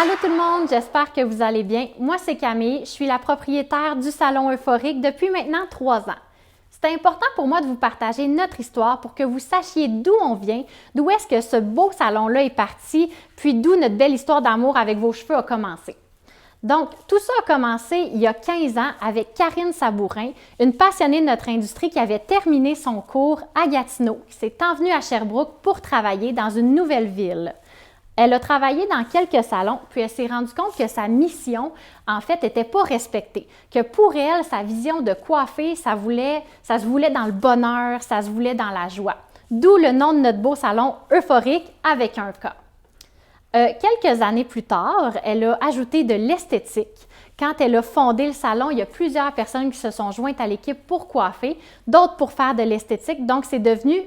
Allô tout le monde, j'espère que vous allez bien. Moi, c'est Camille, je suis la propriétaire du Salon Euphorique depuis maintenant 3 ans. C'est important pour moi de vous partager notre histoire pour que vous sachiez d'où on vient, d'où est-ce que ce beau salon-là est parti, puis d'où notre belle histoire d'amour avec vos cheveux a commencé. Donc, tout ça a commencé il y a 15 ans avec Karine Sabourin, une passionnée de notre industrie qui avait terminé son cours à Gatineau, qui s'est envenue à Sherbrooke pour travailler dans une nouvelle ville. Elle a travaillé dans quelques salons, puis elle s'est rendue compte que sa mission, en fait, n'était pas respectée. Que pour elle, sa vision de coiffer, ça se voulait dans le bonheur, ça se voulait dans la joie. D'où le nom de notre beau salon Euphorique avec un K. Quelques années plus tard, elle a ajouté de l'esthétique. Quand elle a fondé le salon, il y a plusieurs personnes qui se sont jointes à l'équipe pour coiffer, d'autres pour faire de l'esthétique. Donc, c'est devenu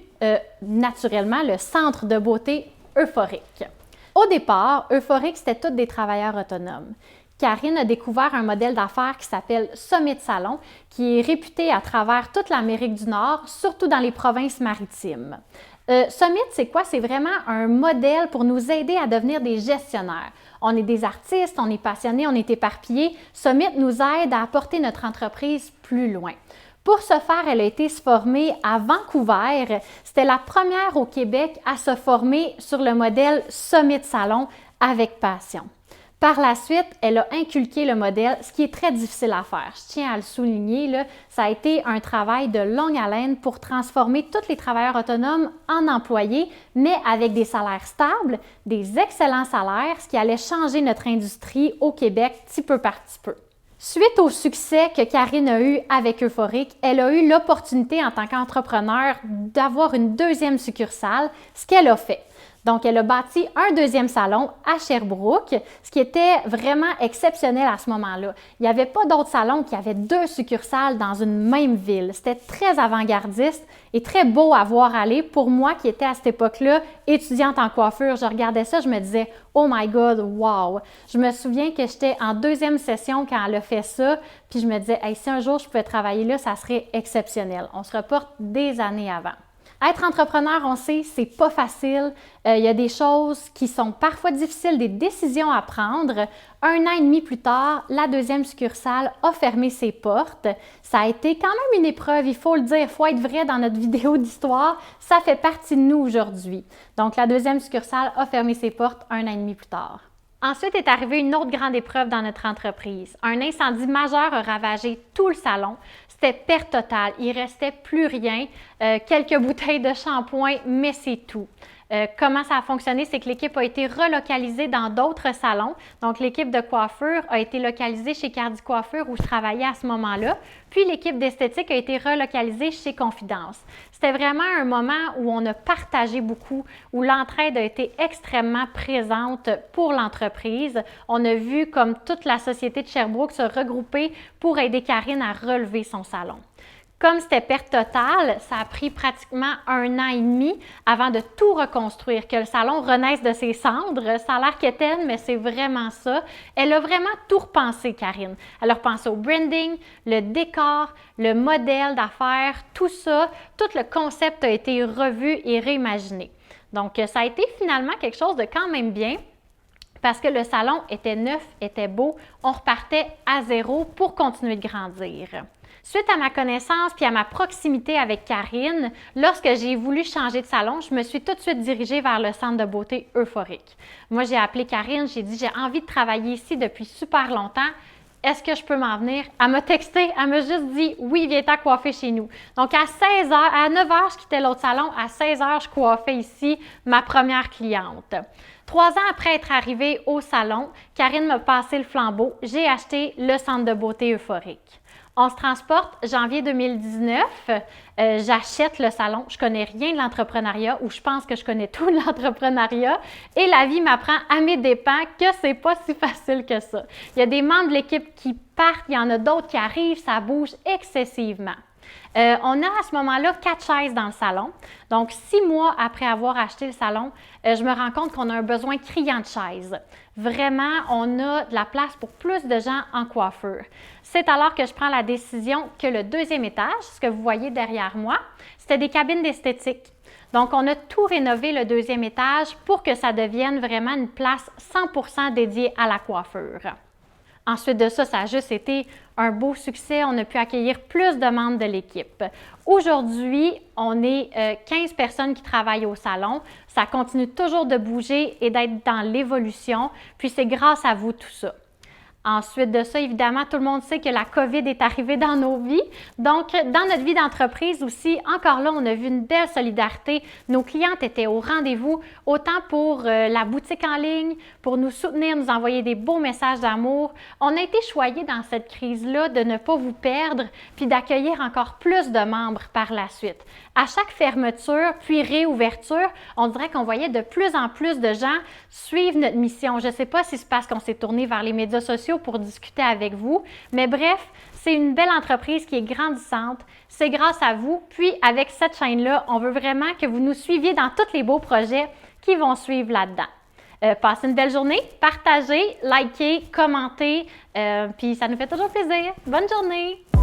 naturellement le centre de beauté Euphorique. Au départ, Euphorique, c'était tous des travailleurs autonomes. Karine a découvert un modèle d'affaires qui s'appelle Summit Salon, qui est réputé à travers toute l'Amérique du Nord, surtout dans les provinces maritimes. Summit, c'est quoi? C'est vraiment un modèle pour nous aider à devenir des gestionnaires. On est des artistes, on est passionnés, on est éparpillés. Summit nous aide à apporter notre entreprise plus loin. Pour ce faire, elle a été se former à Vancouver. C'était la première au Québec à se former sur le modèle Summit Salon avec passion. Par la suite, elle a inculqué le modèle, ce qui est très difficile à faire. Je tiens à le souligner, là, ça a été un travail de longue haleine pour transformer tous les travailleurs autonomes en employés, mais avec des salaires stables, des excellents salaires, ce qui allait changer notre industrie au Québec petit peu par petit peu. Suite au succès que Karine a eu avec Euphorique, elle a eu l'opportunité en tant qu'entrepreneur d'avoir une deuxième succursale, ce qu'elle a fait. Donc, elle a bâti un deuxième salon à Sherbrooke, ce qui était vraiment exceptionnel à ce moment-là. Il n'y avait pas d'autres salons qui avaient 2 succursales dans une même ville. C'était très avant-gardiste et très beau à voir aller. Pour moi qui étais à cette époque-là étudiante en coiffure, je regardais ça, je me disais « Oh my God, wow! » Je me souviens que j'étais en 2e session quand elle a fait ça, puis je me disais hey, « Si un jour je pouvais travailler là, ça serait exceptionnel. » On se reporte des années avant. Être entrepreneur, on sait, c'est pas facile. Il y a des choses qui sont parfois difficiles, des décisions à prendre. 1 an et demi plus tard, la deuxième succursale a fermé ses portes. Ça a été quand même une épreuve, il faut le dire, il faut être vrai dans notre vidéo d'histoire. Ça fait partie de nous aujourd'hui. Donc, la deuxième succursale a fermé ses portes 1 an et demi plus tard. Ensuite est arrivée une autre grande épreuve dans notre entreprise. Un incendie majeur a ravagé tout le salon. C'était perte totale. Il ne restait plus rien. Quelques bouteilles de shampoing, mais c'est tout. Comment ça a fonctionné? C'est que l'équipe a été relocalisée dans d'autres salons. Donc, l'équipe de coiffure a été localisée chez Cardi Coiffure où je travaillais à ce moment-là. Puis, l'équipe d'esthétique a été relocalisée chez Confidence. C'était vraiment un moment où on a partagé beaucoup, où l'entraide a été extrêmement présente pour l'entreprise. On a vu comme toute la société de Sherbrooke se regrouper pour aider Karine à relever son salon. Comme c'était perte totale, ça a pris pratiquement 1 an et demi avant de tout reconstruire, que le salon renaisse de ses cendres. Ça a l'air quétaine, mais c'est vraiment ça. Elle a vraiment tout repensé, Karine. Elle a repensé au branding, le décor, le modèle d'affaires, tout ça. Tout le concept a été revu et réimaginé. Donc, ça a été finalement quelque chose de quand même bien. Parce que le salon était neuf, était beau, on repartait à zéro pour continuer de grandir. Suite à ma connaissance puis à ma proximité avec Karine, lorsque j'ai voulu changer de salon, je me suis tout de suite dirigée vers le centre de beauté Euphorique. Moi, j'ai appelé Karine, j'ai dit « J'ai envie de travailler ici depuis super longtemps. Est-ce que je peux m'en venir? » Elle m'a texté, elle m'a juste dit « Oui, viens-t'en coiffer chez nous. » Donc, à 16h, à 9h, je quittais l'autre salon. À 16h, je coiffais ici ma première cliente. 3 ans après être arrivée au salon, Karine m'a passé le flambeau. J'ai acheté le centre de beauté Euphorique. On se transporte janvier 2019. J'achète le salon. Je connais rien de l'entrepreneuriat ou je pense que je connais tout de l'entrepreneuriat. Et la vie m'apprend à mes dépens que c'est pas si facile que ça. Il y a des membres de l'équipe qui partent, il y en a d'autres qui arrivent, ça bouge excessivement. On a à ce moment-là 4 chaises dans le salon. Donc, 6 mois après avoir acheté le salon, je me rends compte qu'on a un besoin criant de chaises. Vraiment, on a de la place pour plus de gens en coiffure. C'est alors que je prends la décision que le 2e étage, ce que vous voyez derrière moi, c'était des cabines d'esthétique. Donc, on a tout rénové le deuxième étage pour que ça devienne vraiment une place 100% dédiée à la coiffure. Ensuite de ça, ça a juste été un beau succès. On a pu accueillir plus de membres de l'équipe. Aujourd'hui, on est 15 personnes qui travaillent au salon. Ça continue toujours de bouger et d'être dans l'évolution. Puis c'est grâce à vous tout ça. Ensuite de ça, évidemment, tout le monde sait que la COVID est arrivée dans nos vies. Donc, dans notre vie d'entreprise aussi, encore là, on a vu une belle solidarité. Nos clientes étaient au rendez-vous, autant pour la boutique en ligne, pour nous soutenir, nous envoyer des beaux messages d'amour. On a été choyés dans cette crise-là de ne pas vous perdre, puis d'accueillir encore plus de membres par la suite. À chaque fermeture, puis réouverture, on dirait qu'on voyait de plus en plus de gens suivre notre mission. Je ne sais pas si c'est parce qu'on s'est tourné vers les médias sociaux pour discuter avec vous, mais bref, c'est une belle entreprise qui est grandissante. C'est grâce à vous. Puis, avec cette chaîne-là, on veut vraiment que vous nous suiviez dans tous les beaux projets qui vont suivre là-dedans. Passez une belle journée, partagez, likez, commentez, puis ça nous fait toujours plaisir. Bonne journée!